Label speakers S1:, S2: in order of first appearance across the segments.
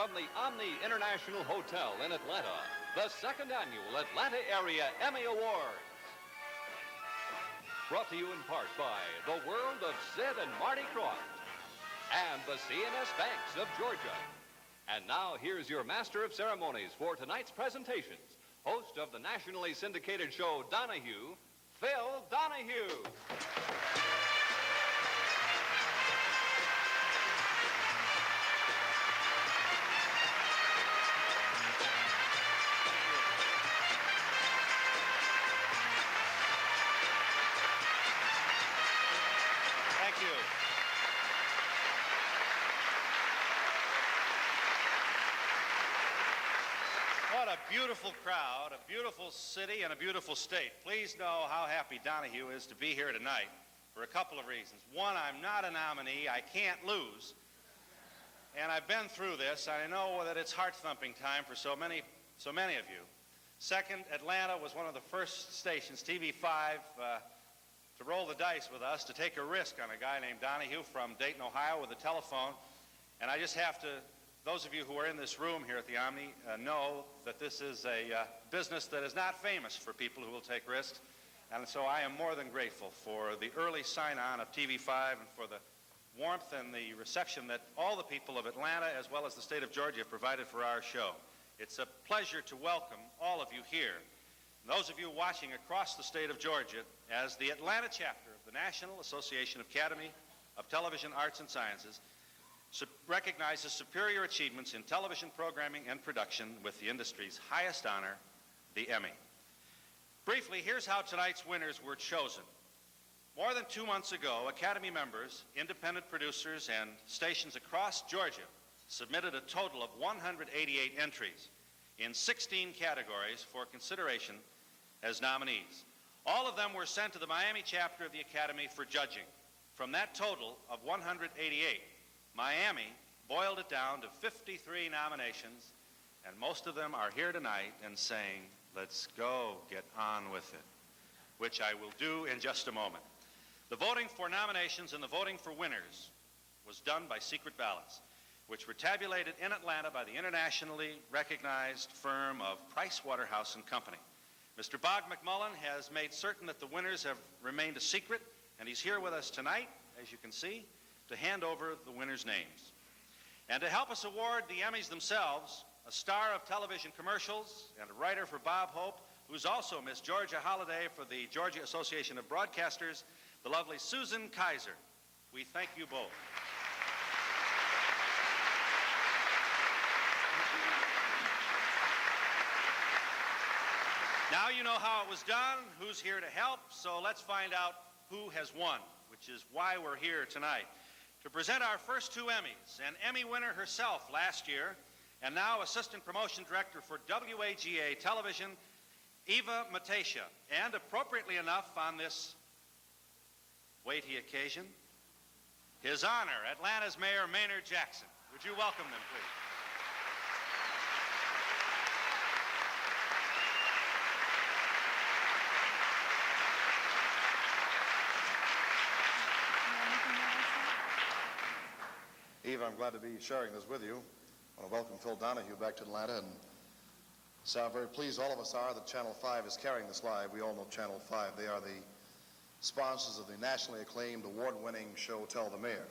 S1: from the Omni International Hotel in Atlanta, the second annual Atlanta Area Emmy Awards. Brought to you in part by the world of Sid and Marty Croft and the C&S Banks of Georgia. And now here's your master of ceremonies for tonight's presentations, host of the nationally syndicated show Donahue, Phil Donahue.
S2: What a beautiful crowd, a beautiful city, and a beautiful state. Please know how happy Donahue is to be here tonight for a couple of reasons. One, I'm not a nominee. I can't lose. And I've been through this. I know that it's heart-thumping time for so many of you. Second, Atlanta was one of the first stations, TV5, to roll the dice with us, to take a risk on a guy named Donahue from Dayton, Ohio, with a telephone. And I just have to, those of you who are in this room here at the Omni know that this is a business that is not famous for people who will take risks. And so I am more than grateful for the early sign-on of TV5 and for the warmth and the reception that all the people of Atlanta as well as the state of Georgia have provided for our show. It's a pleasure to welcome all of you here. And those of you watching across the state of Georgia as the Atlanta chapter of the National Association of Academy of Television Arts and Sciences recognizes superior achievements in television programming and production with the industry's highest honor, the Emmy. Briefly, here's how tonight's winners were chosen. More than 2 months ago, Academy members, independent producers, and stations across Georgia submitted a total of 188 entries in 16 categories for consideration as nominees. All of them were sent to the Miami chapter of the Academy for judging. From that total of 188, Miami boiled it down to 53 nominations, and most of them are here tonight and saying, let's go get on with it, which I will do in just a moment. The voting for nominations and the voting for winners was done by secret ballots, which were tabulated in Atlanta by the internationally recognized firm of Price Waterhouse and Company. Mr. Bob McMullen has made certain that the winners have remained a secret, and he's here with us tonight, as you can see, to hand over the winners' names. And to help us award the Emmys themselves, a star of television commercials and a writer for Bob Hope, who's also Miss Georgia Holiday for the Georgia Association of Broadcasters, the lovely Susan Kaiser. We thank you both. Now you know how it was done, who's here to help, so let's find out who has won, which is why we're here tonight. To present our first two Emmys, an Emmy winner herself last year, and now Assistant Promotion Director for WAGA Television, Eva Matasha, and appropriately enough on this weighty occasion, His Honor, Atlanta's Mayor Maynard Jackson. Would you welcome them, please?
S3: Eva, I'm glad to be sharing this with you. I want to welcome Phil Donahue back to Atlanta, and so I'm very pleased, all of us are, that Channel 5 is carrying this live. We all know Channel 5. They are the sponsors of the nationally acclaimed, award-winning show Tell the Mayor.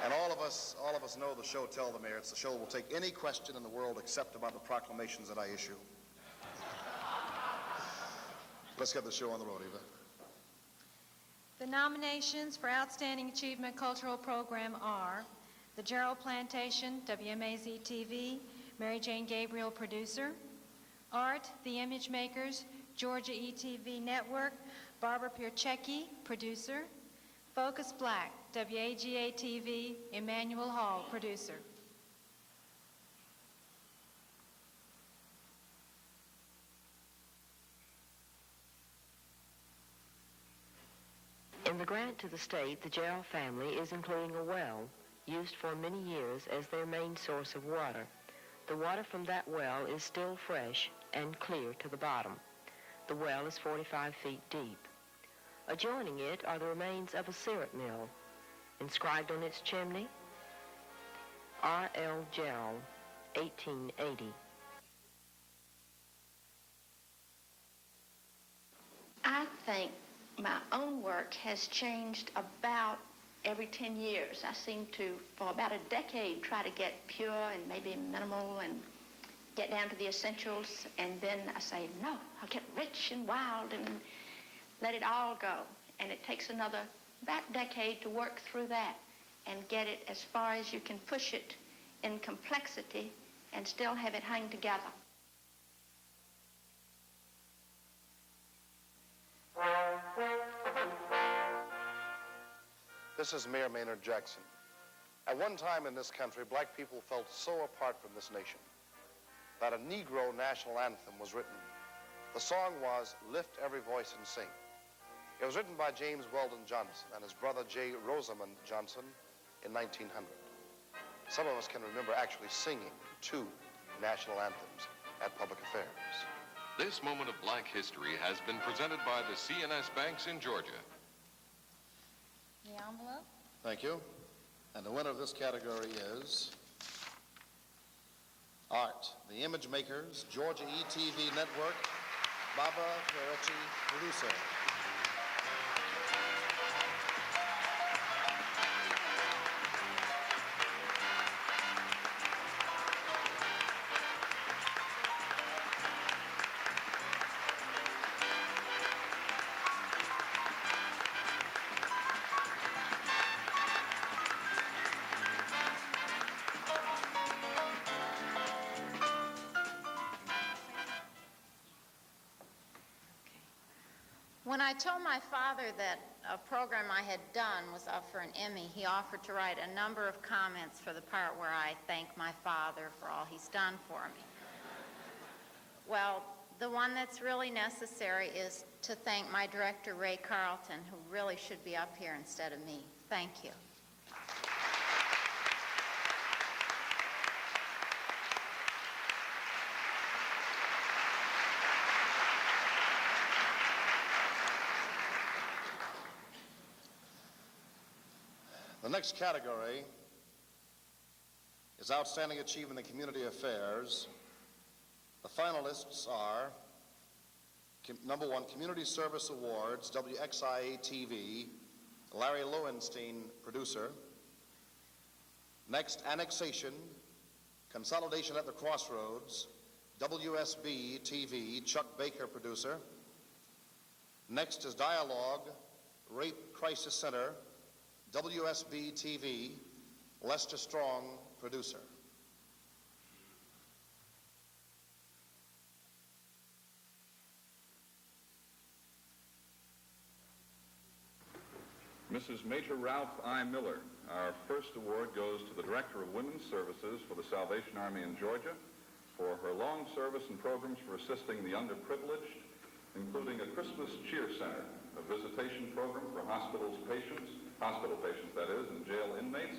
S3: And all of us know the show Tell the Mayor. It's the show that will take any question in the world except about the proclamations that I issue. Let's get the show on the road, Eva.
S4: The nominations for Outstanding Achievement Cultural Program are The Gerald Plantation, WMAZ-TV, Mary Jane Gabriel, producer. Art, The Image Makers, Georgia ETV Network, Barbara Pierchecki, producer. Focus Black, WAGA-TV, Emmanuel Hall, producer.
S5: In the grant to the state, the Gerald family is including a well used for many years as their main source of water. The water from that well is still fresh and clear to the bottom. The well is 45 feet deep. Adjoining it are the remains of a syrup mill. Inscribed on its chimney, R.L. Gerald, 1880.
S6: I think my own work has changed about every 10 years. I seem to, for about a decade, try to get pure and maybe minimal and get down to the essentials, and then I say, no, I'll get rich and wild and let it all go. And it takes another about decade to work through that and get it as far as you can push it in complexity and still have it hang together.
S3: This is Mayor Maynard Jackson. At one time in this country, black people felt so apart from this nation that a Negro national anthem was written. The song was Lift Every Voice and Sing. It was written by James Weldon Johnson and his brother J. Rosamond Johnson in 1900. Some of us can remember actually singing two national anthems at public affairs.
S7: This moment of black history has been presented by the CNS Banks in Georgia.
S4: The envelope.
S3: Thank you. And the winner of this category is Art, the Image Makers, Georgia ETV Network, Baba Peretti, producer.
S8: When I told my father that a program I had done was up for an Emmy, he offered to write a number of comments for the part where I thank my father for all he's done for me. Well, the one that's really necessary is to thank my director, Ray Carlton, who really should be up here instead of me. Thank you.
S3: The next category is Outstanding Achievement in Community Affairs. The finalists are number one, Community Service Awards, WXIA-TV, Larry Lowenstein, producer. Next, Annexation, Consolidation at the Crossroads, WSB-TV, Chuck Baker, producer. Next is Dialogue, Rape Crisis Center, WSB-TV, Lester Strong, producer.
S9: Mrs. Major Ralph I. Miller. Our first award goes to the Director of Women's Services for the Salvation Army in Georgia for her long service and programs for assisting the underprivileged, including a Christmas Cheer Center, a visitation program for hospital patients, that is, and jail inmates,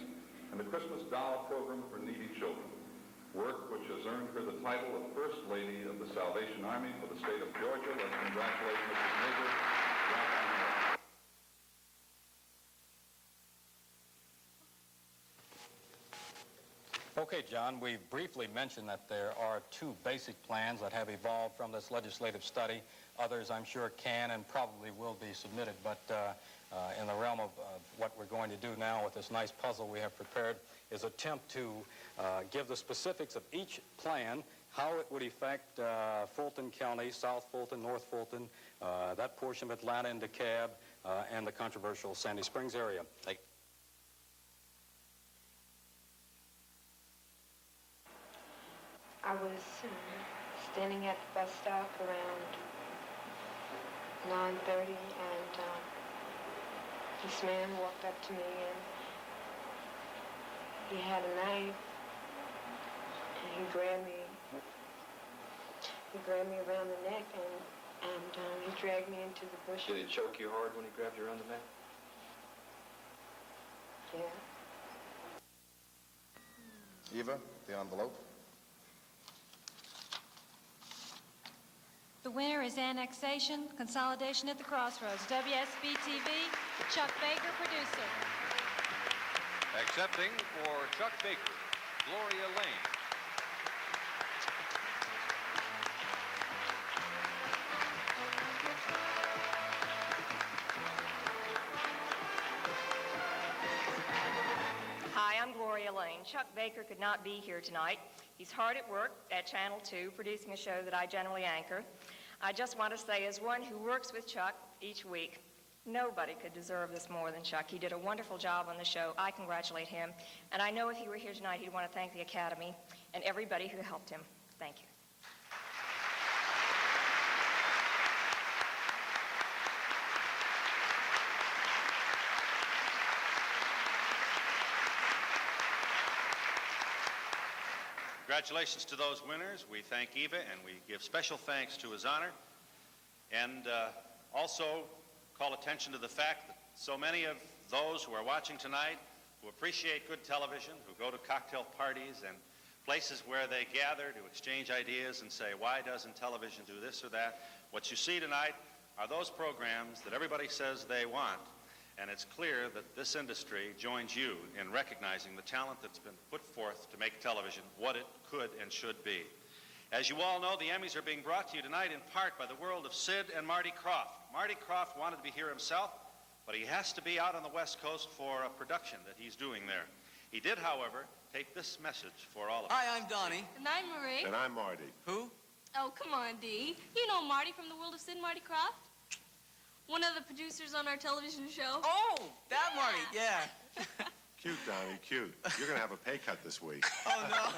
S9: and the Christmas Doll program for needy children, work which has earned her the title of First Lady of the Salvation Army for the state of Georgia. Let's congratulate Mrs. Major Ralph I. Miller.
S10: Okay, John, we briefly mentioned that there are two basic plans that have evolved from this legislative study. Others, I'm sure, can and probably will be submitted, but in the realm of what we're going to do now with this nice puzzle we have prepared is attempt to give the specifics of each plan, how it would affect Fulton County, South Fulton, North Fulton, that portion of Atlanta and DeKalb, and the controversial Sandy Springs area.
S11: I was standing at the bus stop around 9:30, and this man walked up to me, and he had a knife, and he grabbed me around the neck, and he dragged me into the bushes.
S12: Did he choke you hard when he grabbed you around the neck?
S11: Yeah.
S3: Eva, the envelope.
S4: The winner is Annexation, Consolidation at the Crossroads, WSB-TV, Chuck Baker, producer.
S1: Accepting for Chuck Baker, Gloria Lane.
S13: Hi, I'm Gloria Lane. Chuck Baker could not be here tonight. He's hard at work at Channel 2, producing a show that I generally anchor. I just want to say, as one who works with Chuck each week, nobody could deserve this more than Chuck. He did a wonderful job on the show. I congratulate him. And I know if he were here tonight, he'd want to thank the Academy and everybody who helped him. Thank you.
S2: Congratulations to those winners. We thank Eva, and we give special thanks to His Honor. And also call attention to the fact that so many of those who are watching tonight who appreciate good television, who go to cocktail parties and places where they gather to exchange ideas and say, why doesn't television do this or that? What you see tonight are those programs that everybody says they want. And it's clear that this industry joins you in recognizing the talent that's been put forth to make television what it could and should be. As you all know, the Emmys are being brought to you tonight in part by the world of Sid and Marty Krofft. Marty Krofft wanted to be here himself, but he has to be out on the West Coast for a production that he's doing there. He did, however, take this message for all of us.
S14: Hi, I'm Donnie.
S15: And I'm Marie.
S14: And I'm Marty. Who?
S15: Oh, come on, Dee. You know Marty from the world of Sid and Marty Krofft? One of the producers on our television show.
S14: Oh, that yeah. Marty, yeah.
S16: Cute, Donnie, cute. You're going to have a pay cut this week.
S14: Oh, no.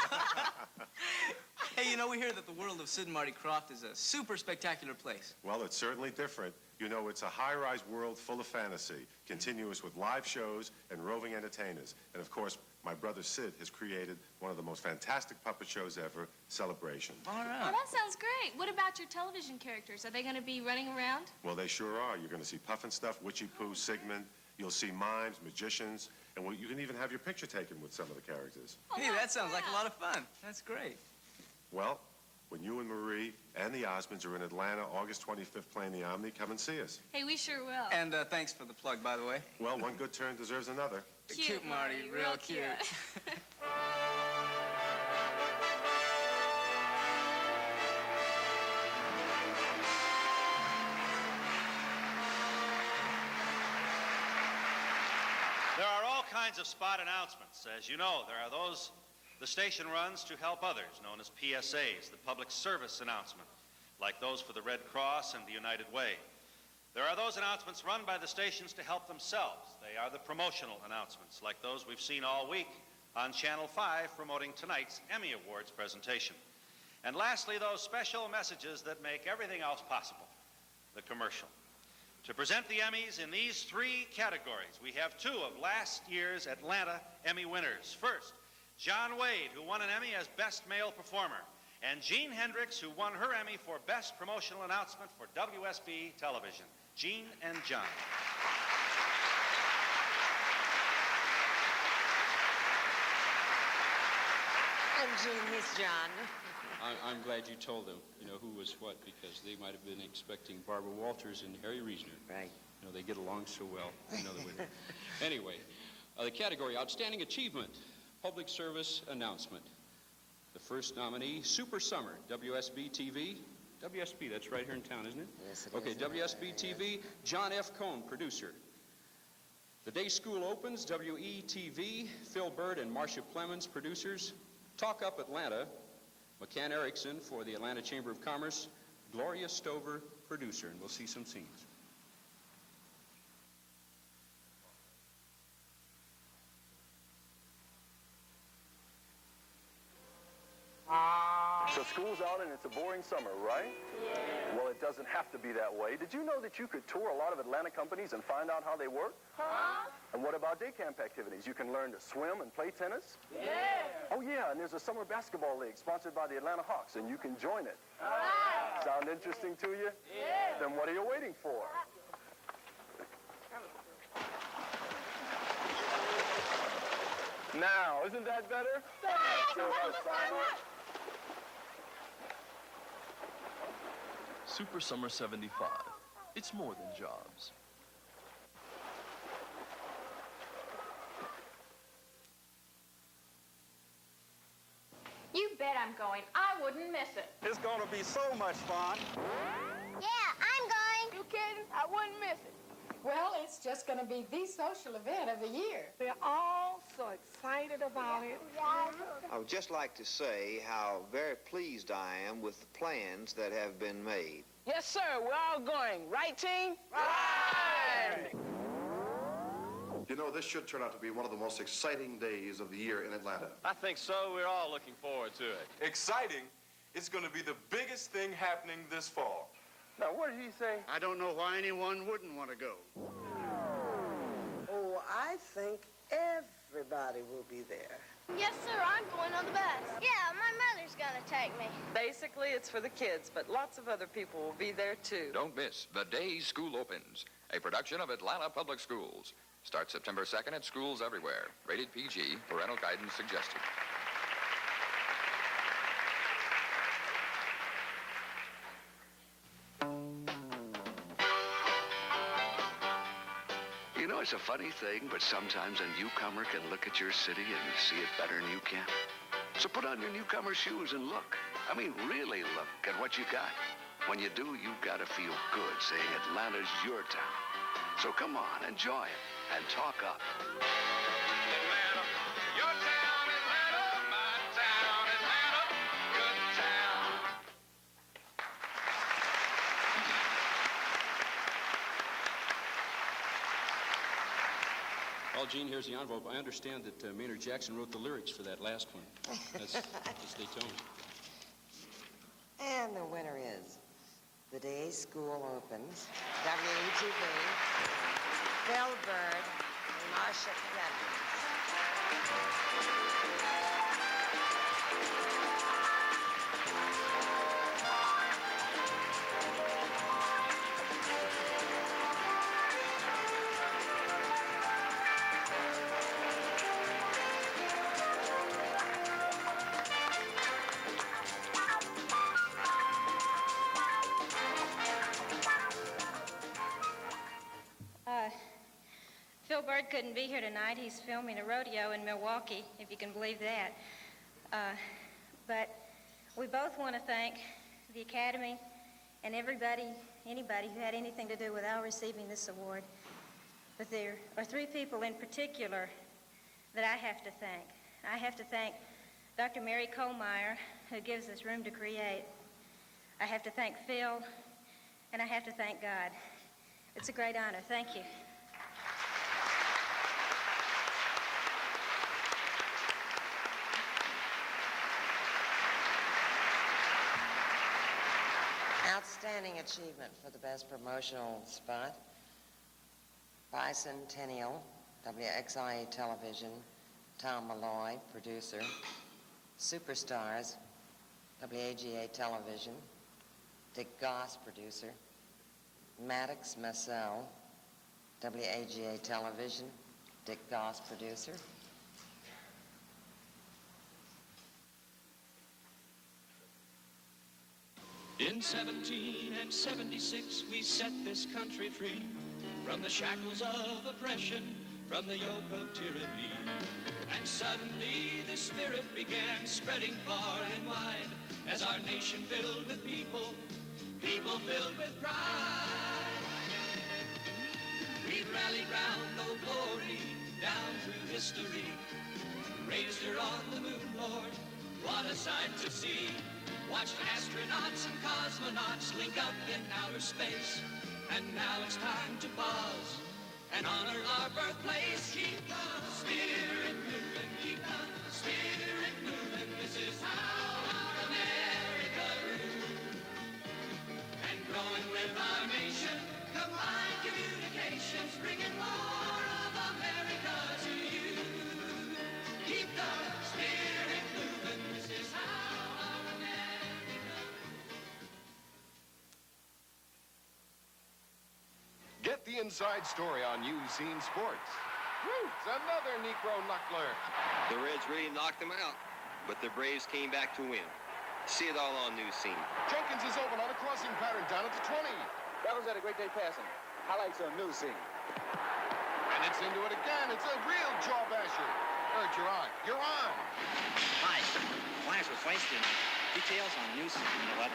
S14: Hey, you know, we hear that the world of Sid and Marty Krofft is a super spectacular place.
S16: Well, it's certainly different. You know, it's a high-rise world full of fantasy, continuous with live shows and roving entertainers. And, of course, my brother Sid has created one of the most fantastic puppet shows ever, Celebration.
S14: All right.
S15: Oh, that sounds great. What about your television characters? Are they going to be running around?
S16: Well, they sure are. You're going to see Puff and Stuff, Witchy Pooh, Sigmund. You'll see mimes, magicians, and you can even have your picture taken with some of the characters.
S14: Oh, hey, that sounds like a lot of fun. That's great.
S16: Well, when you and Marie and the Osmonds are in Atlanta, August 25th, playing the Omni, come and see us.
S15: Hey, we sure will.
S14: And thanks for the plug, by the way.
S16: Well, one good turn deserves another.
S15: Cute,
S14: Marty. Real cute.
S2: There are all kinds of spot announcements. As you know, there are those the station runs to help others, known as PSAs, the public service announcement, like those for the Red Cross and the United Way. There are those announcements run by the stations to help themselves. They are the promotional announcements, like those we've seen all week on Channel 5 promoting tonight's Emmy Awards presentation. And lastly, those special messages that make everything else possible, the commercial. To present the Emmys in these three categories, we have two of last year's Atlanta Emmy winners. First, John Wade, who won an Emmy as Best Male Performer, and Jean Hendricks, who won her Emmy for Best Promotional Announcement for WSB Television. Jean and John.
S17: I'm Jean, he's John.
S18: I'm glad you told them, who was what, because they might have been expecting Barbara Walters and Harry Reasoner.
S17: Right.
S18: They get along so well. Anyway, the category Outstanding Achievement, Public Service Announcement. The first nominee, Super Summer, WSB TV. WSB, that's right here in town, isn't it?
S17: Yes, it
S18: okay,
S17: is.
S18: WSB TV, John F. Cohn, producer. The Day School Opens, WETV, Phil Bird and Marcia Clemens, producers. Talk Up Atlanta, McCann Erickson for the Atlanta Chamber of Commerce, Gloria Stover, producer, and we'll see some scenes.
S19: So school's out and it's a boring summer, right? Yeah. Well, it doesn't have to be that way. Did you know that you could tour a lot of Atlanta companies and find out how they work?
S15: Huh?
S19: And what about day camp activities? You can learn to swim and play tennis?
S15: Yeah.
S19: Oh, yeah, and there's a summer basketball league sponsored by the Atlanta Hawks, and you can join it.
S15: All right.
S19: Sound interesting to you?
S15: Yeah.
S19: Then what are you waiting for? Now, isn't that better?
S20: Super Summer 75. It's more than jobs.
S21: bet I'm going. I wouldn't miss it.
S2: It's going to be so much fun.
S21: Yeah, I'm going. You kidding? I wouldn't miss it. Well, it's just going to be the social event of the year. We're all so excited about it.
S22: I would just like to say how very pleased I am with the plans that have been made.
S21: Yes, sir. We're all going. Right, team? Right!
S3: You know, this should turn out to be one of the most exciting days of the year in Atlanta.
S12: I think so. We're all looking forward to it.
S23: Exciting? It's going to be the biggest thing happening this fall.
S19: Now, what did he say?
S24: I don't know why anyone wouldn't want to go.
S25: Oh, I think everybody will be there.
S21: Yes, sir. I'm going on the bus. Yeah, my mother's going to take me.
S26: Basically, it's for the kids, but lots of other people will be there, too.
S7: Don't miss The Day School Opens, a production of Atlanta Public Schools. Starts September 2nd at schools everywhere. Rated PG. Parental guidance suggested.
S27: You know, it's a funny thing, but sometimes a newcomer can look at your city and see it better than you can. So put on your newcomer shoes and look. I mean, really look at what you got. When you do, you've got to feel good saying Atlanta's your town. So come on, enjoy it, and talk up.
S7: Atlanta, your town, Atlanta, my town, Atlanta, good town.
S18: Well, Gene, here's the envelope. I understand that Maynard Jackson wrote the lyrics for that last one. That's they told me.
S25: And the winner is The Day School Opens, WETV, Phil Bird, and Marcia Clemens.
S28: Phil Bird couldn't be here tonight. He's filming a rodeo in Milwaukee, if you can believe that. But we both want to thank the Academy and anybody who had anything to do with our receiving this award. But there are three people in particular that I have to thank. I have to thank Dr. Mary Kohlmeyer, who gives us room to create. I have to thank Phil, and I have to thank God. It's a great honor. Thank you.
S25: Outstanding achievement for the best promotional spot. Bicentennial, WXIA Television, Tom Malloy, producer. Superstars, WAGA Television, Dick Goss, producer. Maddox Massell, WAGA Television, Dick Goss, producer.
S29: In 1776 we set this country free from the shackles of oppression, from the yoke of tyranny. And suddenly the spirit began spreading far and wide as our nation filled with people filled with pride. We rallied round Old Glory down through history, raised her on the moon, Lord, what a sight to see. Watched astronauts and cosmonauts link up in outer space. And now it's time to pause and honor our birthplace. Keep the spirit moving, keep the spirit moving. This is how our America rules. And growing with our nation, combined communications, bringing more of America to you. Keep the spirit moving. This is how.
S30: Get the inside story on You've Seen Sports. It's another Negro knuckler.
S12: The Reds really knocked them out, but the Braves came back to win. See it all on News Scene.
S30: Jenkins is open on a crossing pattern down at the 20.
S31: Travels had a great day passing. Highlights on News Scene.
S30: And it's into it again. It's a real jaw basher. Bert, you're on. You're on.
S1: Hi. Flash was wasted. Details on news scene 11.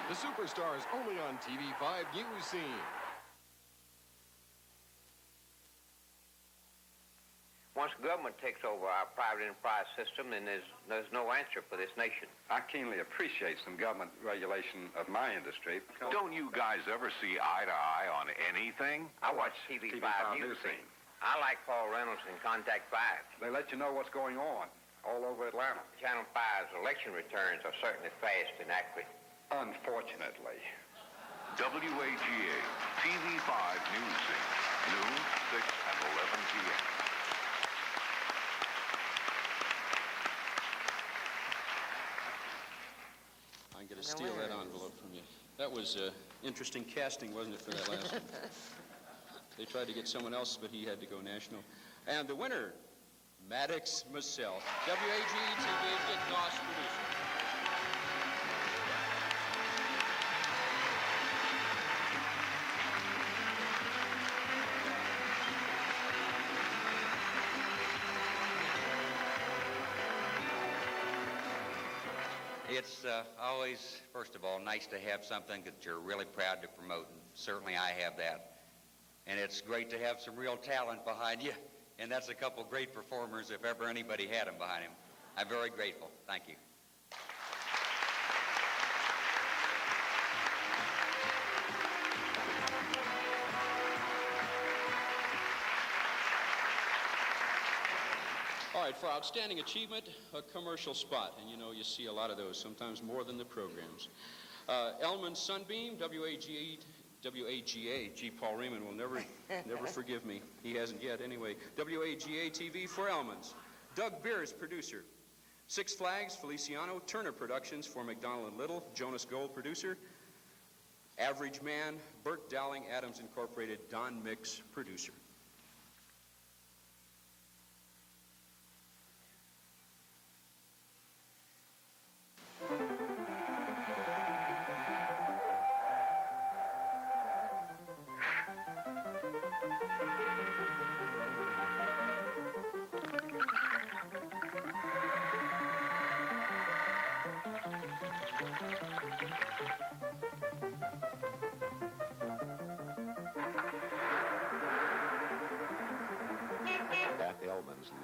S30: The Superstars only on TV5 News Scene.
S4: Once government takes over our private enterprise system, then there's no answer for this nation.
S5: I keenly appreciate some government regulation of my industry.
S27: Don't you guys ever see eye to eye on anything?
S4: I watch TV5 News Scene. I like Paul Reynolds and Contact 5.
S5: They let you know what's going on all over Atlanta.
S4: Channel 5's election returns are certainly fast and accurate.
S5: Unfortunately.
S27: WAGA, TV5 News Scene, noon, 6 and 11 p.m.
S18: I'm going to steal that envelope from you. That was interesting casting, wasn't it, for that last one? They tried to get someone else, but he had to go national. And the winner, Maddox Massell, WAGE-TV Dick Doss producer.
S6: It's always, first of all, nice to have something that you're really proud to promote, and certainly I have that. And it's great to have some real talent behind you, and that's a couple great performers if ever anybody had them behind him. I'm very grateful. Thank you.
S18: All right, for outstanding achievement, a commercial spot. And you know, you see a lot of those, sometimes more than the programs. Elman Sunbeam, WAGA, G. Paul Raymond will never forgive me. He hasn't yet, anyway. WAGA TV for Elman's. Doug Beers, producer. Six Flags, Feliciano. Turner Productions for McDonald and Little. Jonas Gold, producer. Average Man, BURK, Dowling, Adams Incorporated, Don Mix, producer.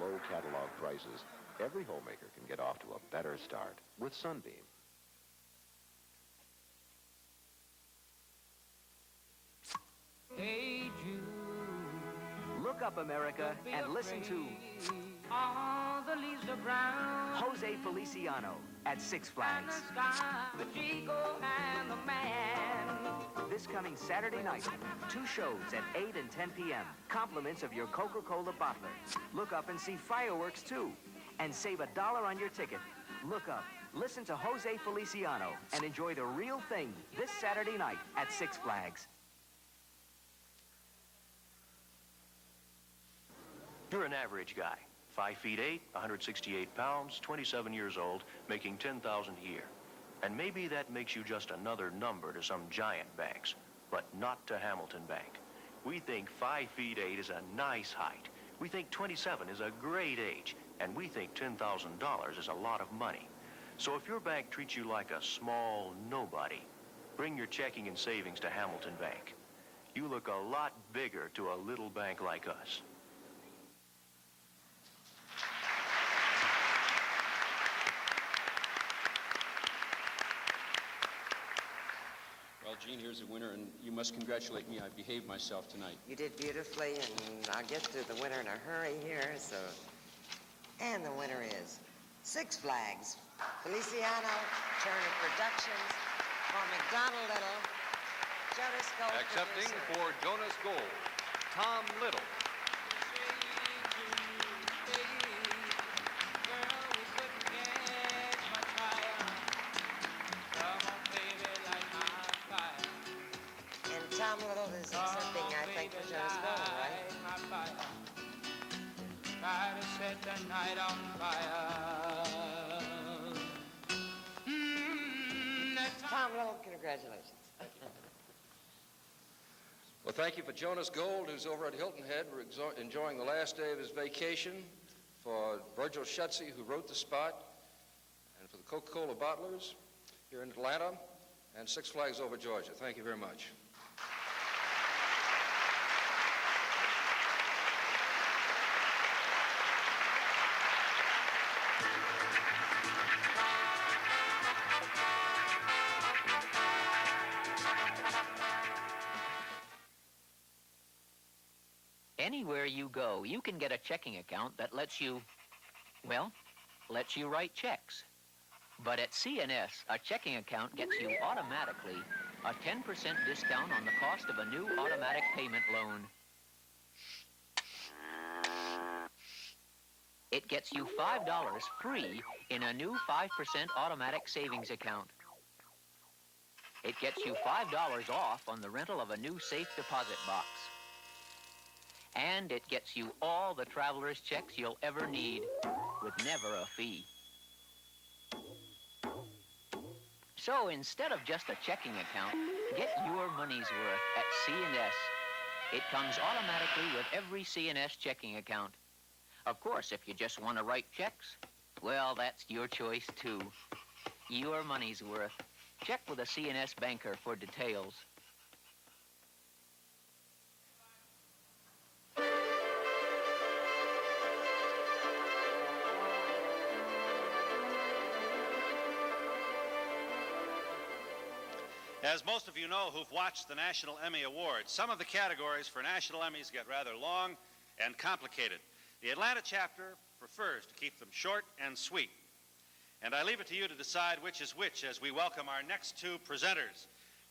S8: Low catalog prices, every homemaker can get off to a better start with Sunbeam.
S9: Hey Jude, look up, America, and listen to all the leaves are brown. Jose Feliciano at Six Flags. The Chico and the man. This coming Saturday night, 2 shows at 8 and 10 p.m. Compliments of your Coca-Cola bottler. Look up and see fireworks, too. And save $1 on your ticket. Look up, listen to Jose Feliciano, and enjoy the real thing this Saturday night at Six Flags.
S10: You're an average guy. 5 feet 8, 168 pounds, 27 years old, making $10,000 a year. And maybe that makes you just another number to some giant banks, but not to Hamilton Bank. We think 5 feet 8 is a nice height. We think 27 is a great age, and we think $10,000 is a lot of money. So if your bank treats you like a small nobody, bring your checking and savings to Hamilton Bank. You look a lot bigger to a little bank like us.
S18: Well, Gene, here's the winner, and you must congratulate me. I behaved myself tonight.
S25: You did beautifully, and I'll get to the winner in a hurry here, so... And the winner is Six Flags, Feliciano, Turner Productions, for McDonald Little, Jonas Gold.
S11: Accepting
S25: producer.
S11: for Jonas Gold, Tom Little.
S25: Tom Little is accepting, I think, for Jonas Gold, right?
S9: Try to set the night on fire.
S25: Tom Little, congratulations.
S13: Well, thank you for Jonas Gold, who's over at Hilton Head. We're enjoying the last day of his vacation.
S31: for Virgil Schutze, who wrote The Spot, and for the Coca-Cola bottlers here in Atlanta, and Six Flags Over Georgia. Thank you very much.
S2: Anywhere you go, you can get a checking account that lets you write checks. But at CNS, a checking account gets you automatically a 10% discount on the cost of a new automatic payment loan. It gets you $5 free in a new 5% automatic savings account. It gets you $5 off on the rental of a new safe deposit box. And it gets you all the traveler's checks you'll ever need with never a fee. So instead of just a checking account, get your money's worth at CNS. It comes automatically with every CNS checking account. Of course, if you just want to write checks, well, that's your choice too. Your money's worth. Check with a CNS banker for details.
S3: As most of you know who've watched the National Emmy Awards, some of the categories for National Emmys get rather long and complicated. The Atlanta chapter prefers to keep them short and sweet. And I leave it to you to decide which is which as we welcome our next two presenters.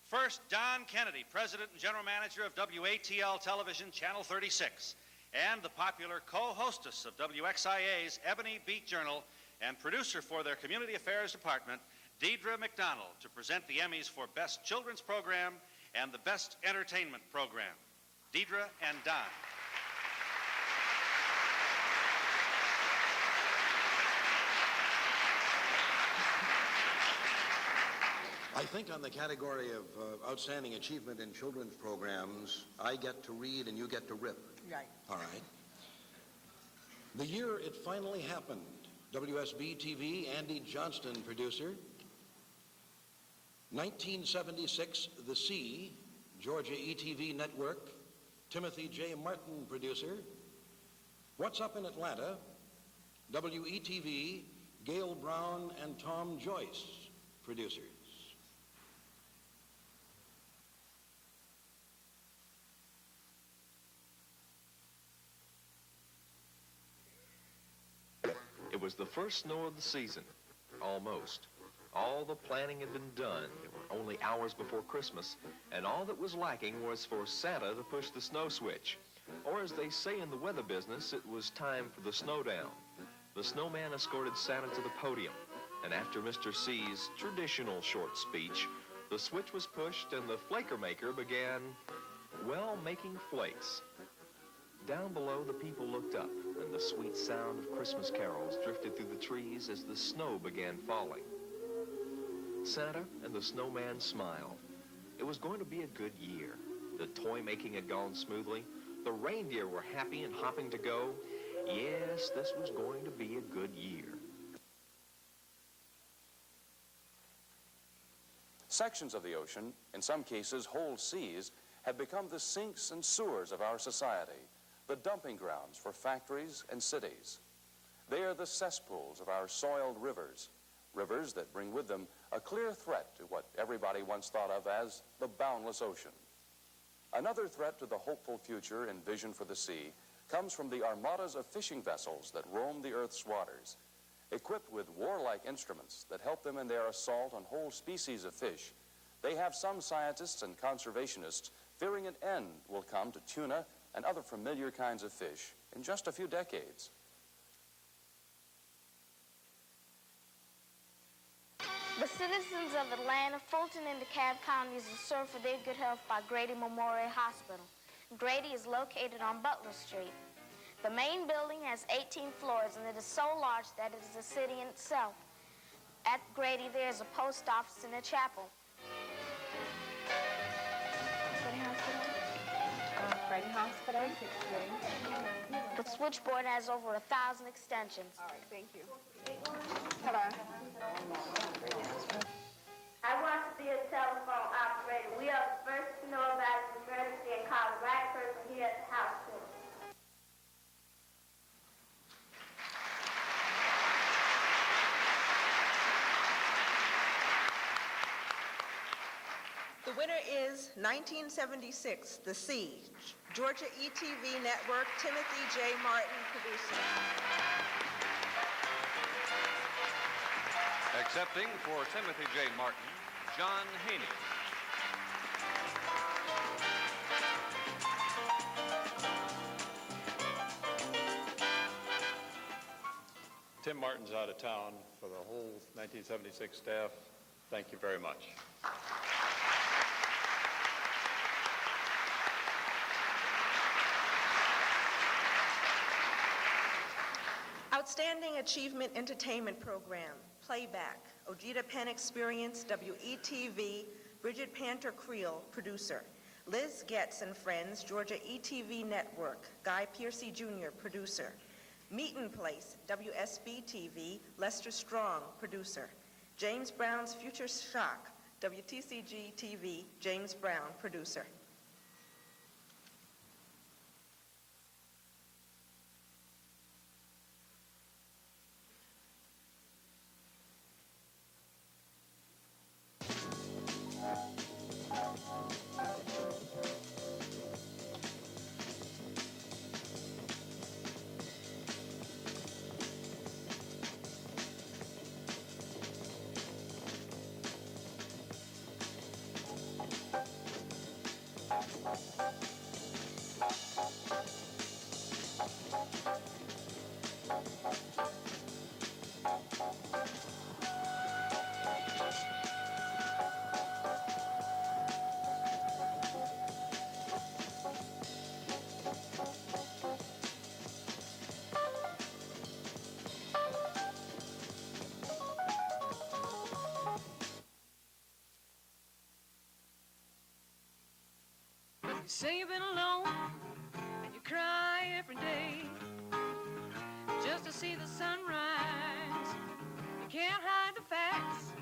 S3: First, Don Kennedy, President and General Manager of WATL Television, Channel 36, and the popular co-hostess of WXIA's Ebony Beat Journal and producer for their Community Affairs Department, Deidre McDonald, to present the Emmys for Best Children's Program and the Best Entertainment Program. Deidre and Don.
S13: I think on the category of outstanding achievement in children's programs, I get to read and you get to rip.
S25: Right.
S13: All right. The year it finally happened, WSB-TV, Andy Johnston, producer. 1976, The Sea, Georgia ETV Network, Timothy J. Martin, producer. What's Up in Atlanta, WETV, Gail Brown and Tom Joyce, producers.
S14: It was the first snow of the season, almost. All the planning had been done. There were only hours before Christmas, and all that was lacking was for Santa to push the snow switch. Or as they say in the weather business, it was time for the snowdown. The snowman escorted Santa to the podium, and after Mr. C's traditional short speech, the switch was pushed and the flaker maker began, well, making flakes. Down below, the people looked up, and the sweet sound of Christmas carols drifted through the trees as the snow began falling. Santa and the snowman smiled. It was going to be a good year. The toy making had gone smoothly. The reindeer were happy and hopping to go. Yes, this was going to be a good year.
S15: Sections of the ocean, in some cases whole seas, have become the sinks and sewers of our society, the dumping grounds for factories and cities. They are the cesspools of our soiled rivers, rivers that bring with them a clear threat to what everybody once thought of as the boundless ocean. Another threat to the hopeful future envisioned for the sea comes from the armadas of fishing vessels that roam the Earth's waters. Equipped with warlike instruments that help them in their assault on whole species of fish, they have some scientists and conservationists fearing an end will come to tuna and other familiar kinds of fish in just a few decades.
S16: The citizens of Atlanta, Fulton, and DeKalb counties are served for their good health by Grady Memorial Hospital. Grady is located on Butler Street. The main building has 18 floors, and it is so large that it is a city in itself. At Grady, there is a post office and a chapel.
S17: Grady Hospital?
S16: mouse, but I'm 6 string. The switchboard has over 1,000 extensions.
S7: All right, thank you. Hello.
S16: I want to be a telephone operator. We are the first to know about an emergency and call the right person here at the house school.
S7: The winner is 1976, The Sea, Georgia ETV Network, Timothy J. Martin, producer.
S11: Accepting for Timothy J. Martin, John Haney.
S17: Tim Martin's out of town. For the whole 1976 staff, thank you very much.
S7: Outstanding Achievement Entertainment Program, Playback, Ojeda Penn Experience, WETV, Bridget Panter Creel, producer. Liz Getz and Friends, Georgia ETV Network, Guy Piercy Jr., producer. Meetin' Place, WSB TV, Lester Strong, producer. James Brown's Future Shock, WTCG TV, James Brown, producer.
S19: You say you've been alone, and you cry every day, just to see the sunrise. You can't hide the facts.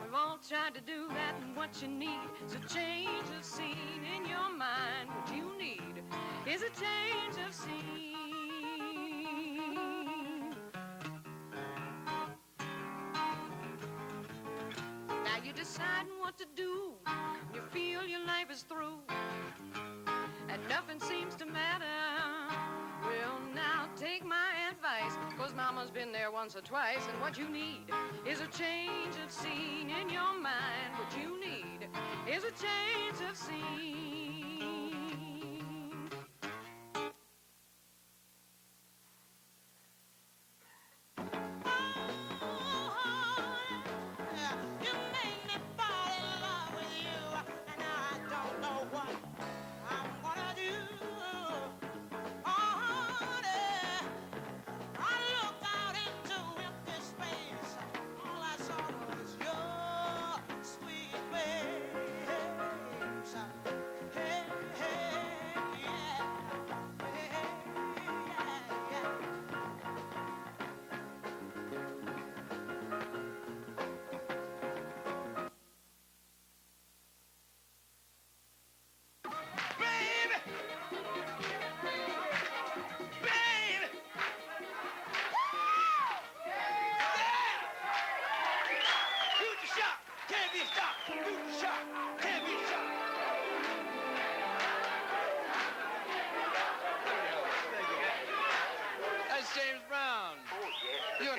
S19: We've all tried to do that, and what you need is a change of scene in your mind. What you need is a change of scene. Now you're deciding what to do. You feel your life is through, and nothing seems to matter. Well, now take my advice, 'cause mama's been there once or twice, and what you need is a change of scene in your mind. What you need is a change of scene.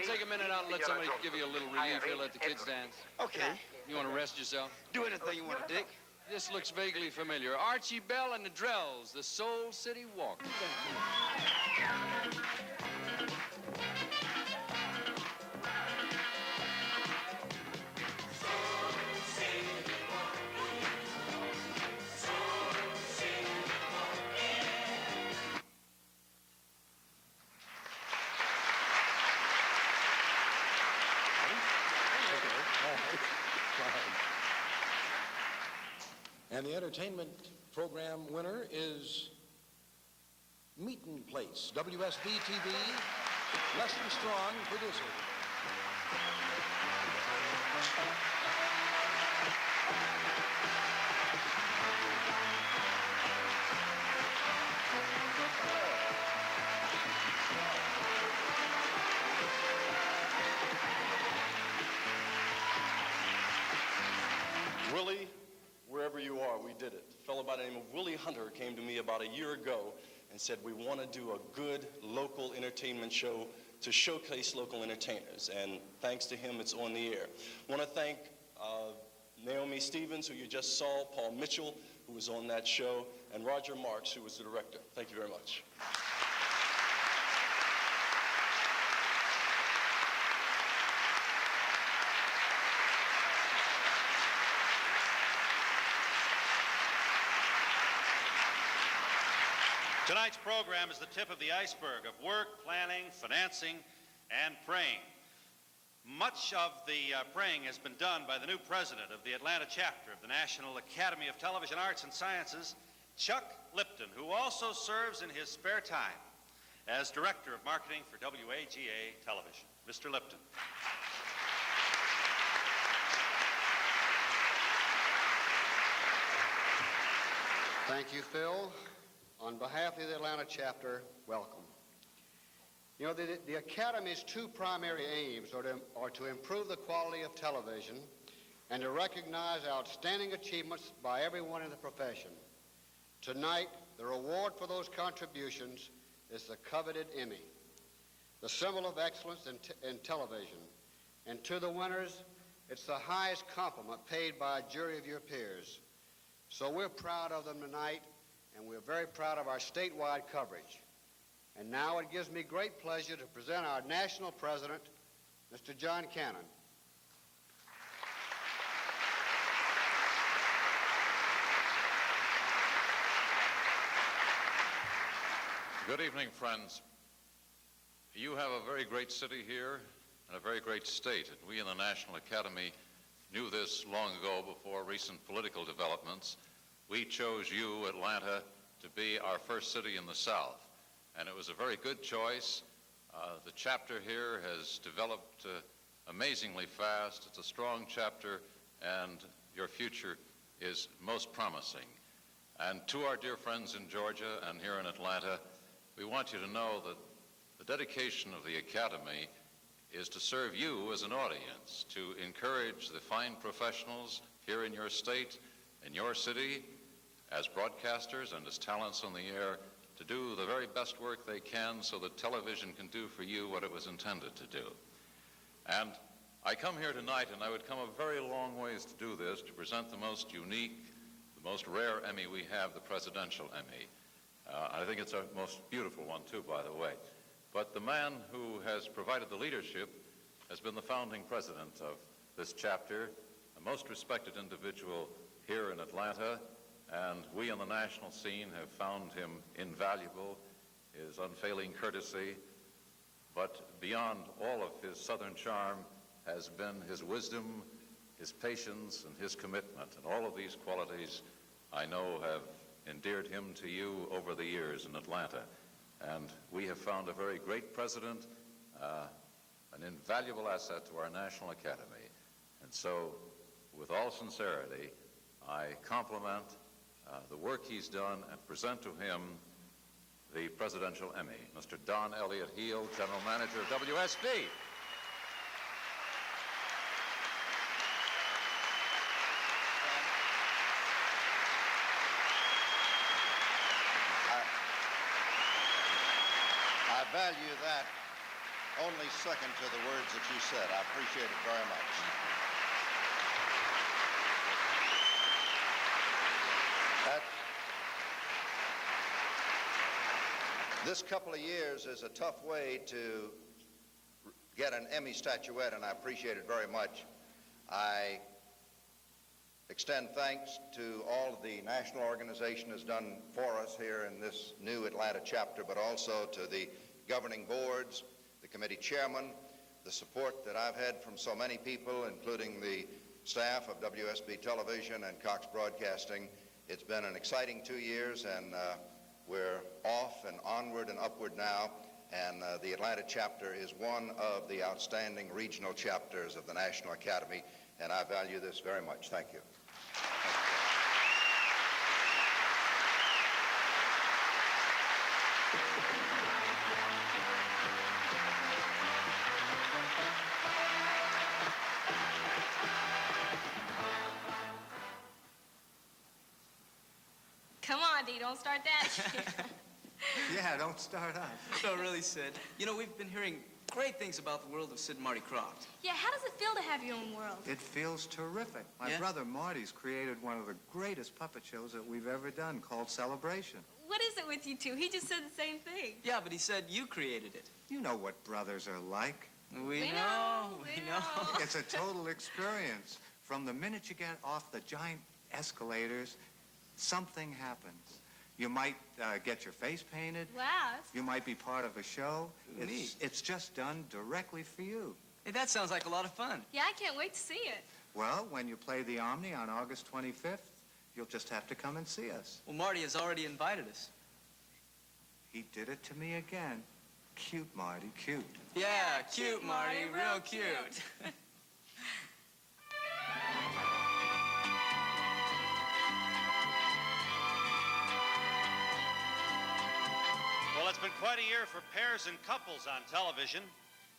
S20: Take a minute out and let somebody give you a little relief here. Let the kids dance.
S1: Okay.
S20: You want to rest yourself?
S1: Do anything you want to, Dick.
S20: This looks vaguely familiar. Archie Bell and the Drells, the Soul City Walk.
S13: And the entertainment program winner is Meeting Place, WSB-TV, Leslie Strong, producer.
S4: Willie, wherever you are, we did it. A fellow by the name of Willie Hunter came to me about a year ago and said, we want to do a good local entertainment show to showcase local entertainers. And thanks to him, it's on the air. I want to thank Naomi Stevens, who you just saw, Paul Mitchell, who was on that show, and Roger Marks, who was the director. Thank you very much.
S3: Tonight's program is the tip of the iceberg of work, planning, financing, and praying. Much of the praying has been done by the new president of the Atlanta chapter of the National Academy of Television Arts and Sciences, Chuck Lipton, who also serves in his spare time as director of marketing for WAGA Television. Mr. Lipton.
S5: Thank you, Phil. On behalf of the Atlanta chapter, welcome. You know, the Academy's two primary aims are to improve the quality of television and to recognize outstanding achievements by everyone in the profession. Tonight, the reward for those contributions is the coveted Emmy, the symbol of excellence in television. And to the winners, it's the highest compliment paid by a jury of your peers. So we're proud of them tonight, and we're very proud of our statewide coverage. And now it gives me great pleasure to present our national president, Mr. John Cannon.
S12: Good evening, friends. You have a very great city here and a very great state, and we in the National Academy knew this long ago before recent political developments. We chose you, Atlanta, to be our first city in the South, and it was a very good choice. The chapter here has developed amazingly fast. It's a strong chapter, and your future is most promising. And to our dear friends in Georgia and here in Atlanta, we want you to know that the dedication of the Academy is to serve you as an audience, to encourage the fine professionals here in your state, in your city, as broadcasters and as talents on the air, to do the very best work they can so that television can do for you what it was intended to do. And I come here tonight, and I would come a very long ways to do this, to present the most unique, the most rare Emmy we have, the Presidential Emmy. I think it's our most beautiful one, too, by the way. But the man who has provided the leadership has been the founding president of this chapter, a most respected individual here in Atlanta, and we on the national scene have found him invaluable, his unfailing courtesy, but beyond all of his southern charm has been his wisdom, his patience, and his commitment. And all of these qualities, I know, have endeared him to you over the years in Atlanta. And we have found a very great president, an invaluable asset to our National Academy. And so, with all sincerity, I compliment the work he's done and present to him the Presidential Emmy, Mr. Don Elliott Heel, General Manager of WSB.
S21: I value that only second to the words that you said. I appreciate it very much. This couple of years is a tough way to get an Emmy statuette, and I appreciate it very much. I extend thanks to all the national organization has done for us here in this new Atlanta chapter, but also to the governing boards, the committee chairman, the support that I've had from so many people, including the staff of WSB Television and Cox Broadcasting. It's been an exciting 2 years, and We're off and onward and upward now, and the Atlanta chapter is one of the outstanding regional chapters of the National Academy, and I value this very much. Thank you.
S6: Come on, Dee, don't start that.
S8: Yeah, don't start up.
S10: No, really, Sid. You know, we've been hearing great things about the world of Sid and Marty Krofft.
S6: Yeah, how does it feel to have your own world?
S8: It feels terrific. My brother Marty's created one of the greatest puppet shows that we've ever done called Celebration.
S6: What is it with you two? He just said the same thing.
S10: Yeah, but he said you created it.
S8: You know what brothers are like.
S10: We know.
S8: It's a total experience. From the minute you get off the giant escalators, something happens. You might get your face painted.
S6: Wow.
S8: You might be part of a show.
S10: Neat.
S8: It's just done directly for you.
S10: Hey, that sounds like a lot of fun.
S6: Yeah, I can't wait to see it.
S8: Well, when you play the Omni on August 25th, you'll just have to come and see us.
S10: Well, Marty has already invited us.
S8: He did it to me again. Cute, Marty, cute.
S10: Yeah, cute, Marty, real cute.
S3: Well, it's been quite a year for pairs and couples on television.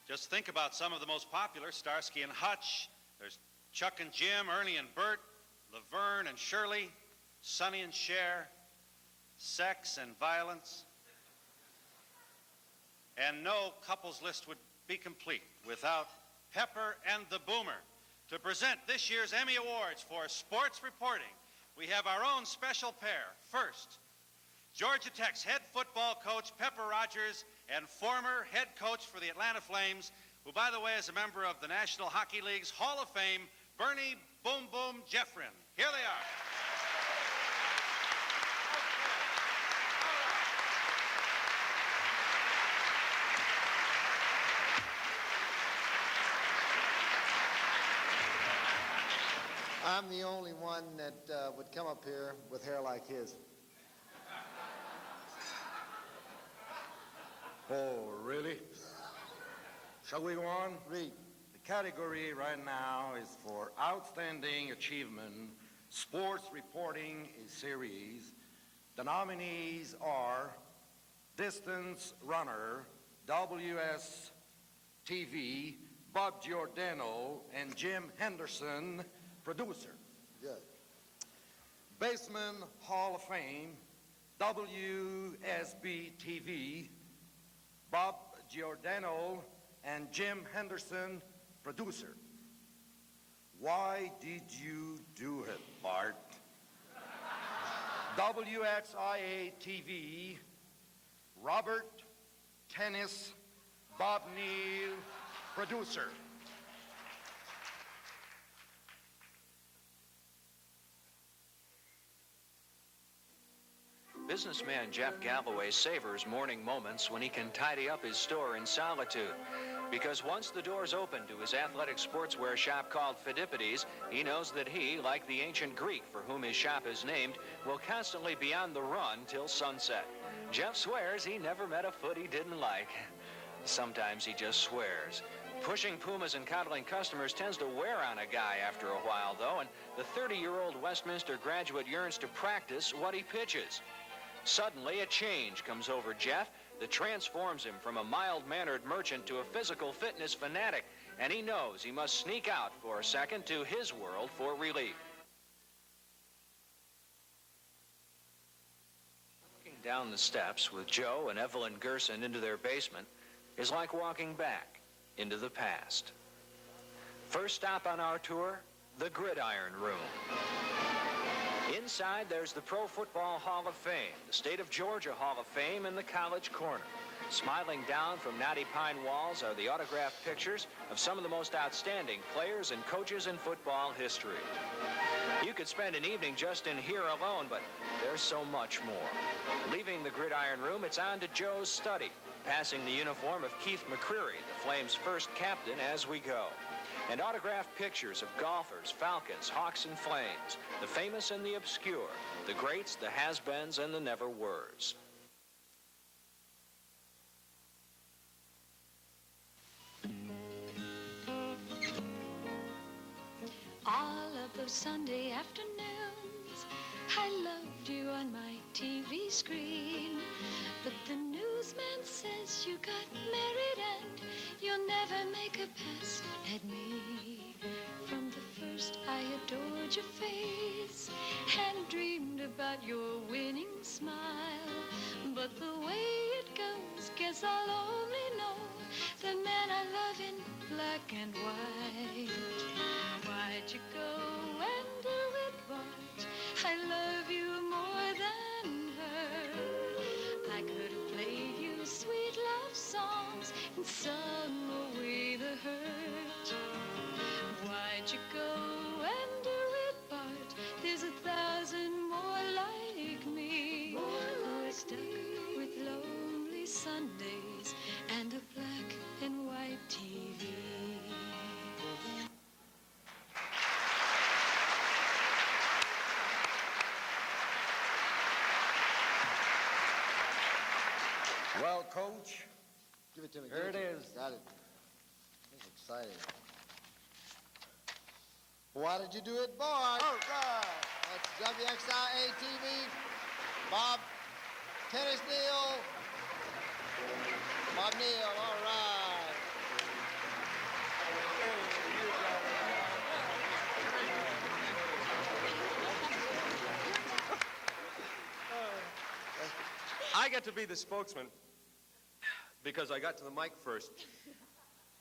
S3: Just think about some of the most popular: Starsky and Hutch. There's Chuck and Jim, Ernie and Bert, Laverne and Shirley, Sonny and Cher, Sex and Violence. And no couples list would be complete without Pepper and the Boomer. To present this year's Emmy Awards for sports reporting, we have our own special pair. First, Georgia Tech's head football coach, Pepper Rogers, and former head coach for the Atlanta Flames, who, by the way, is a member of the National Hockey League's Hall of Fame, Bernie Boom Boom Jeffrin. Here they are.
S22: I'm the only one that would come up here with hair like his.
S13: Oh, really? Shall we go on?
S22: Read.
S13: The category right now is for Outstanding Achievement, Sports Reporting a Series. The nominees are Distance Runner, WS TV, Bob Giordano, and Jim Henderson, producer.
S22: Good.
S13: Baseman Hall of Fame, WSB TV, Bob Giordano, and Jim Henderson, producer. Why did you do it, Bart? WXIA TV, Robert Tennis, Bob Neal, producer.
S23: Businessman Jeff Galloway savors morning moments when he can tidy up his store in solitude. Because once the doors open to his athletic sportswear shop called Phidippides, he knows that he, like the ancient Greek for whom his shop is named, will constantly be on the run till sunset. Jeff swears he never met a foot he didn't like. Sometimes he just swears. Pushing Pumas and coddling customers tends to wear on a guy after a while, though, and the 30-year-old Westminster graduate yearns to practice what he pitches. Suddenly, a change comes over Jeff that transforms him from a mild-mannered merchant to a physical fitness fanatic, and he knows he must sneak out for a second to his world for relief. Walking down the steps with Joe and Evelyn Gerson into their basement is like walking back into the past. First stop on our tour, the Gridiron Room. Inside, there's the Pro Football Hall of Fame, the State of Georgia Hall of Fame, and the College Corner. Smiling down from knotty pine walls are the autographed pictures of some of the most outstanding players and coaches in football history. You could spend an evening just in here alone, but there's so much more. Leaving the Gridiron Room, it's on to Joe's study, passing the uniform of Keith McCreary, the Flames' first captain, as we go. And autographed pictures of golfers, Falcons, Hawks, and Flames, the famous and the obscure, the greats, the has-beens, and the never-weres.
S2: All of those Sunday afternoons, I loved you on my TV screen. But the newsman says you got married and you'll never make a pass at me. From the first, I adored your face and dreamed about your winning smile. But the way it goes, guess I'll only know the man I love in black and white. Why'd you go and do it, Bart? I love you more than her. I could have played you sweet love songs and sung away the hurt. Why'd you go and do it, Bart? There's 1,000 more like me who are stuck with lonely Sundays and a black and white TV.
S22: Well, Coach,
S5: Give it to me.
S22: here it is.
S5: Got it. That's exciting.
S22: Why did you do it, Bart?
S5: All right. That's WXIA TV. Bob Tennis Neal. Bob Neal, all right.
S11: I get to be the spokesman because I got to the mic first.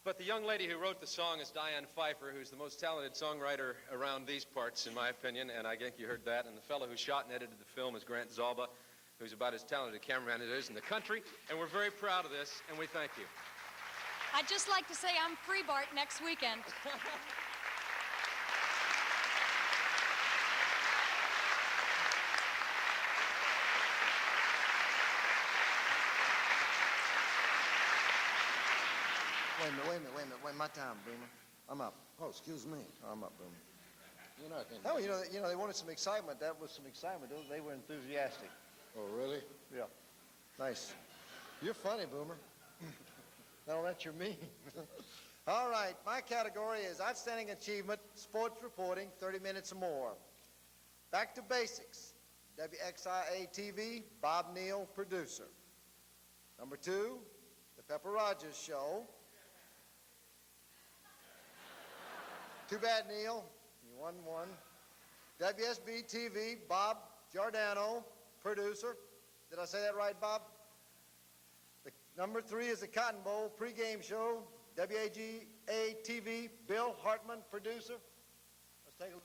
S11: But the young lady who wrote the song is Diane Pfeiffer, who's the most talented songwriter around these parts, in my opinion, and I think you heard that. And the fellow who shot and edited the film is Grant Zalba, who's about as talented a cameraman as there is in the country. And we're very proud of this, and we thank you.
S9: I'd just like to say I'm free, Bart, next weekend.
S22: Wait a minute. Wait, my time, Boomer. I'm up.
S13: Oh, excuse me.
S22: I'm up, Boomer.
S13: You're not going
S22: Oh, you know, they wanted some excitement. That was some excitement. They were enthusiastic.
S13: Oh, really?
S22: Yeah. Nice. You're funny, Boomer. Now that you're mean. All right, my category is Outstanding Achievement, Sports Reporting, 30 minutes or more. Back to basics. WXIA TV, Bob Neal, producer. Number 2, The Pepper Rogers Show. Too bad, Neil. You won one. WSB TV, Bob Giordano, producer. Did I say that right, Bob? Number 3 is the Cotton Bowl pregame show. WAGA TV, Bill Hartman, producer. Let's take a look.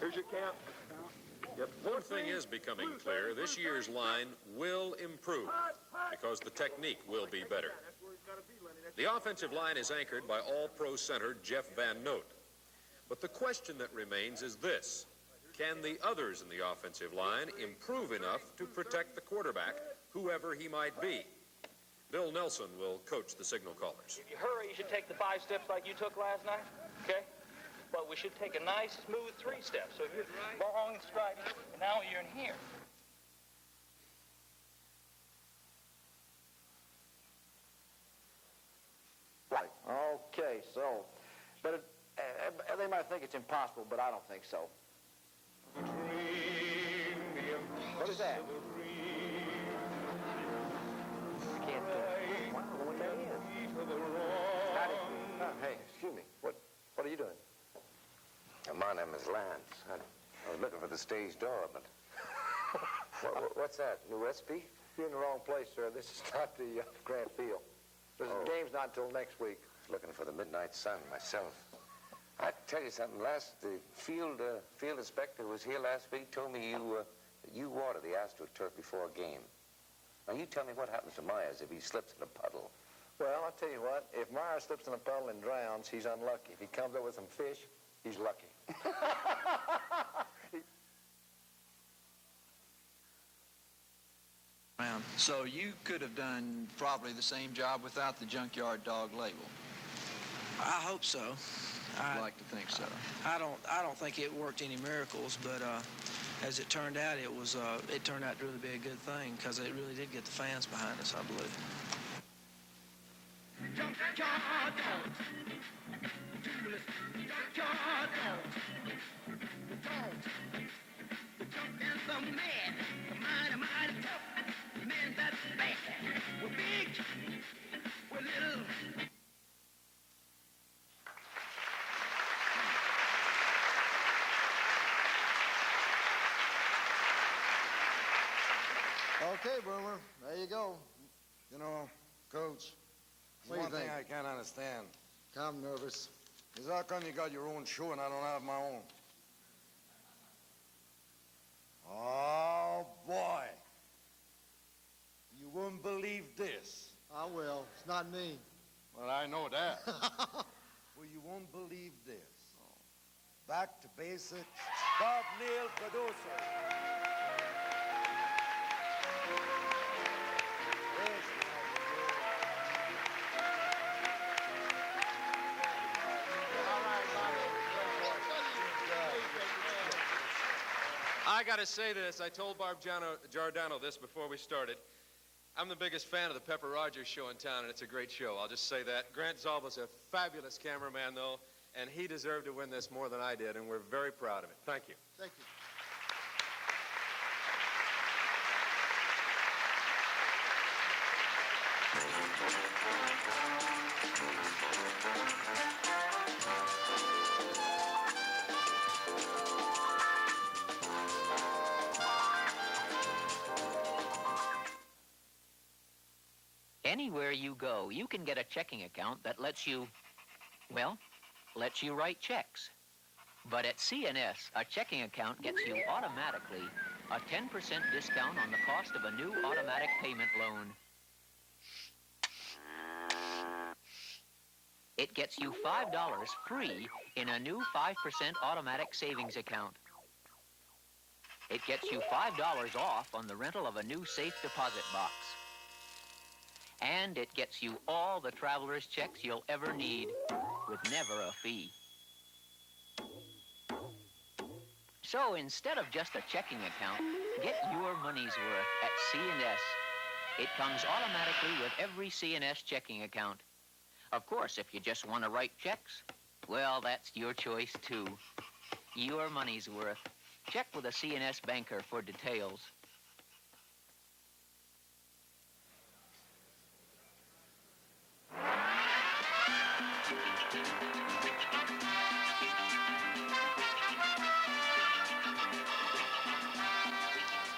S18: Here's your count. Yep. One thing is becoming clear. This year's line will improve because the technique will be better. The offensive line is anchored by all-pro center Jeff Van Note. But the question that remains is this. Can the others in the offensive line improve enough to protect the quarterback, whoever he might be? Bill Nelson will coach the signal callers.
S24: If you hurry, you should take the 5 steps like you took last night, okay? But we should take a nice, smooth 3 steps. So you're long and straight, and now you're in here.
S25: Right. Okay, so, but they might think it's impossible, but I don't think so. What is that? I can't do it. What that is? Hey, excuse me. What are you doing?
S26: My name is Lance. I was looking for the stage door, but... what's that? New recipe?
S25: You're in the wrong place, sir. This is not the Grant Field. The game's not until next week.
S26: Looking for the Midnight Sun myself. I tell you something. The field inspector who was here last week told me you water the AstroTurf before a game. Now, you tell me what happens to Myers if he slips in a puddle.
S25: Well, I'll tell you what. If Myers slips in a puddle and drowns, he's unlucky. If he comes up with some fish, he's lucky.
S27: So you could have done probably the same job without the junkyard dog label.
S28: I hope so.
S27: I'd like to think so.
S28: I don't think it worked any miracles, but as it turned out, it turned out to really be a good thing because it really did get the fans behind us, I believe.
S1: junkyard dogs. Toothless junkyard dogs. The dogs, the junk and the mad, the mighty, mighty tough. Man, that's bad. We're big, we're little.
S22: Okay, Boomer, there you go.
S7: You know, Coach,
S22: What do you
S7: one thing
S22: think?
S7: I can't understand
S22: I'm nervous.
S7: is how come you got your own show and I don't have my own? Oh, boy. You wouldn't believe this.
S22: I will. It's not me.
S7: Well, I know that. Well, you won't believe this. Back to basics. Bob Neal, producer.
S11: I got to say this. I told Barb Giordano this before we started. I'm the biggest fan of the Pepper Rogers show in town, and it's a great show. I'll just say that. Grant Zalba's a fabulous cameraman, though, and he deserved to win this more than I did, and we're very proud of it. Thank you.
S22: Thank you.
S14: Anywhere you go, you can get a checking account that lets you, well, lets you write checks. But at CNS, a checking account gets you automatically a 10% discount on the cost of a new automatic payment loan. It gets you $5 free in a new 5% automatic savings account. It gets you $5 off on the rental of a new safe deposit box. And it gets you all the traveler's checks you'll ever need with never a fee. So instead of just a checking account, get your money's worth at CNS. It comes automatically with every CNS checking account. Of course, if you just want to write checks, well, that's your choice too. Your money's worth. Check with a CNS banker for details.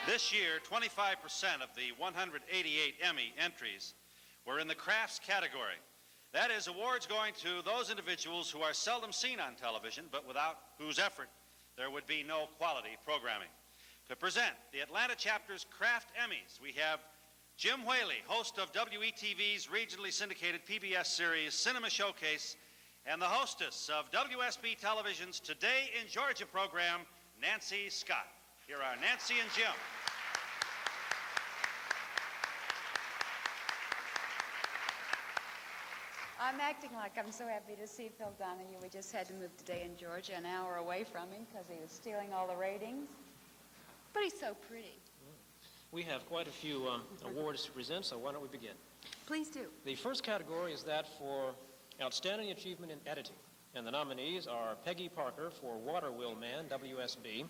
S3: This year, 25% of the 188 Emmy entries were in the crafts category. That is, awards going to those individuals who are seldom seen on television, but without whose effort there would be no quality programming. To present the Atlanta chapter's Craft Emmys, we have Jim Whaley, host of WETV's regionally syndicated PBS series Cinema Showcase, and the hostess of WSB Television's Today in Georgia program, Nancy Scott. Here are Nancy and Jim.
S15: I'm acting like I'm so happy to see Phil Donahue. We just had to move today in Georgia, an hour away from him because he was stealing all the ratings. But he's so pretty.
S16: We have quite a few awards to present, so why don't we begin?
S15: Please do.
S16: The first category is that for Outstanding Achievement in Editing. And the nominees are Peggy Parker for Water Wheel Man, WSB,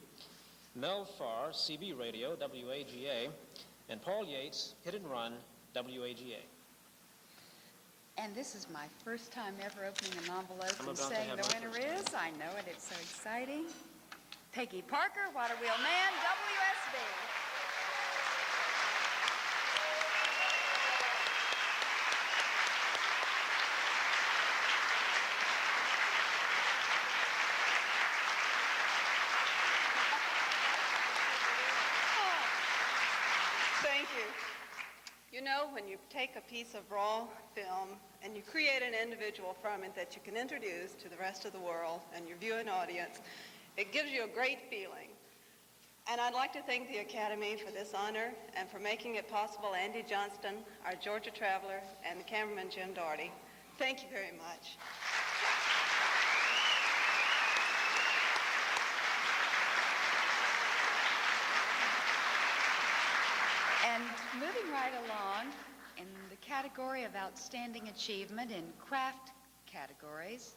S16: Mel Farr, CB Radio, WAGA, and Paul Yates, Hit and Run, WAGA.
S15: And this is my first time ever opening an envelope
S16: I'm
S15: and
S16: about to
S15: saying
S16: have
S15: the
S16: my
S15: winner
S16: first
S15: is. I know it. It's so exciting. Peggy Parker, Water Wheel Man, WSB.
S17: Thank you. You know, when you take a piece of raw film and you create an individual from it that you can introduce to the rest of the world and your viewing audience, it gives you a great feeling. And I'd like to thank the Academy for this honor and for making it possible. Andy Johnston, our Georgia traveler, and the cameraman Jim Doherty. Thank you very much.
S15: And moving right along, in the category of Outstanding Achievement in Craft categories,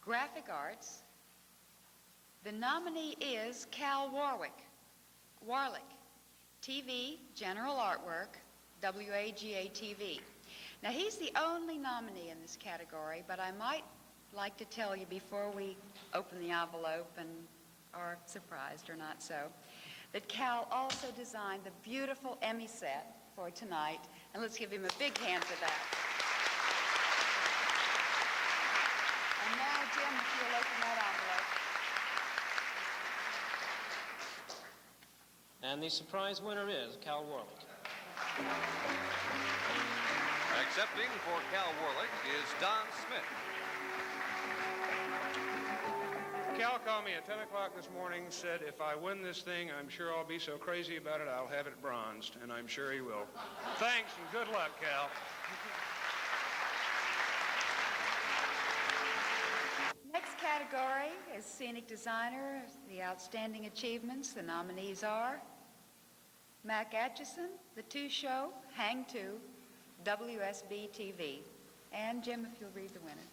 S15: Graphic Arts, the nominee is Cal Warlick, TV, General Artwork, WAGA TV. Now, he's the only nominee in this category, but I might like to tell you before we open the envelope and are surprised or not so, that Cal also designed the beautiful Emmy set for tonight, and let's give him a big hand for that. And now, Jim, if you'll open that envelope.
S16: And the surprise winner is Cal Warlick.
S4: Accepting for Cal Warlick is Don Smith.
S6: Cal called me at 10 o'clock this morning, said, if I win this thing, I'm sure I'll be so crazy about it, I'll have it bronzed, and I'm sure he will. Thanks, and good luck, Cal.
S15: Next category is Scenic Designer, the Outstanding Achievements. The nominees are Mac Atchison, The Two Show, Hang Two, WSB TV. And Jim, if you'll read the winner.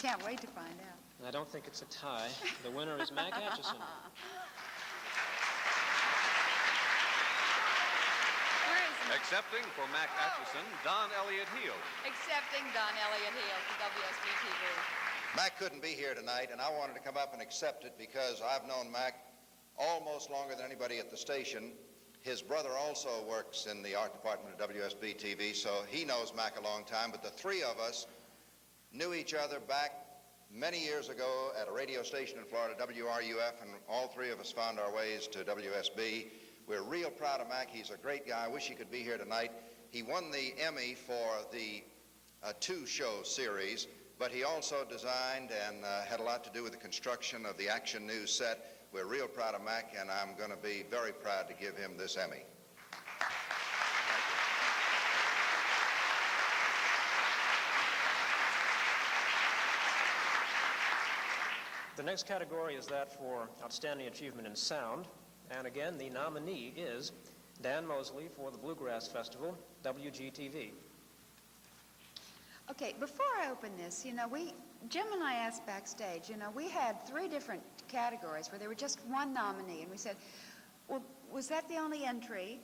S15: Can't wait to find out.
S16: I don't think it's a tie. The winner is Mac Atchison.
S15: Where is he?
S4: Accepting for Mac Atchison, Don Elliott Heald.
S15: Accepting Don Elliott Heald for WSB TV.
S13: Mac couldn't be here tonight, and I wanted to come up and accept it because I've known Mac almost longer than anybody at the station. His brother also works in the art department of WSB TV, so he knows Mac a long time. But the three of us knew each other back many years ago at a radio station in Florida, WRUF, and all three of us found our ways to WSB. We're real proud of Mac. He's a great guy. I wish he could be here tonight. He won the Emmy for the Two Show series, but he also designed and had a lot to do with the construction of the Action News set. We're real proud of Mac, and I'm going to be very proud to give him this Emmy.
S16: The next category is that for Outstanding Achievement in Sound. And again, the nominee is Dan Mosley for the Bluegrass Festival, WGTV.
S15: Okay, before I open this, Jim and I asked backstage, we had 3 different categories where there were just one nominee, and we said, well, was that the only entry?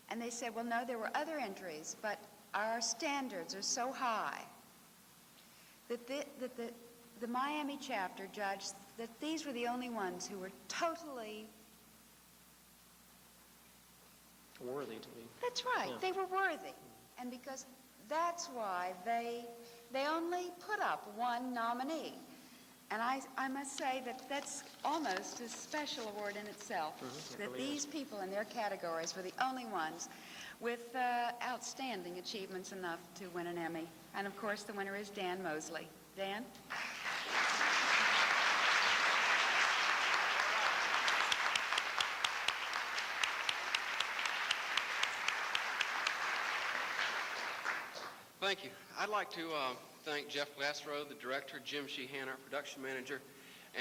S15: And they said, well, no, there were other entries, but our standards are so high that the Miami chapter judged that these were the only ones who were totally
S16: worthy to be.
S15: That's right.
S16: Yeah.
S15: They were worthy. And because that's why they only put up one nominee. And I must say that that's almost a special award in itself, that
S16: really
S15: these people in their categories were the only ones with outstanding achievements enough to win an Emmy. And of course, the winner is Dan Mosley. Dan?
S8: Thank you. I'd like to thank Jeff Glassrow, the director, Jim Sheehan, our production manager,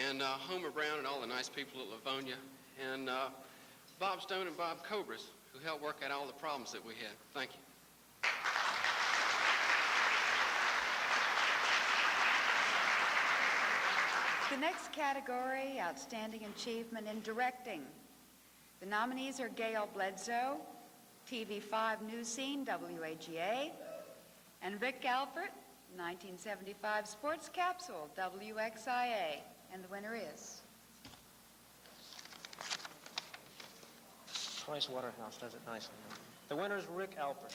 S8: and Homer Brown and all the nice people at Livonia, and Bob Stone and Bob Cobras, who helped work out all the problems that we had. Thank you.
S15: The next category, Outstanding Achievement in Directing. The nominees are Gail Bledsoe, TV5 News Scene, WAGA, and Rick Alpert, 1975 Sports Capsule, WXIA. And the winner is?
S16: Price Waterhouse does it nicely. The winner is Rick Alpert.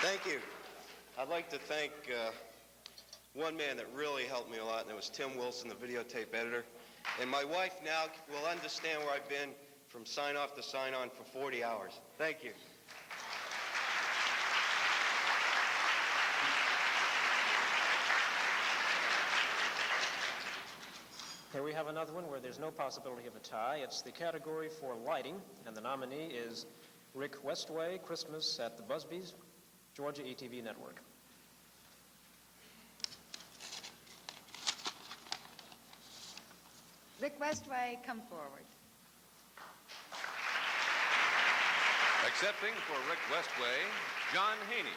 S10: Thank you. I'd like to thank one man that really helped me a lot, and it was Tim Wilson, the videotape editor. And my wife now will understand where I've been from sign-off to sign-on for 40 hours. Thank you.
S16: Here we have another one where there's no possibility of a tie. It's the category for lighting, and the nominee is Rick Westway, Christmas at the Busbys, Georgia ETV Network.
S15: Rick Westway, come forward.
S4: Accepting for Rick Westway, John Haney.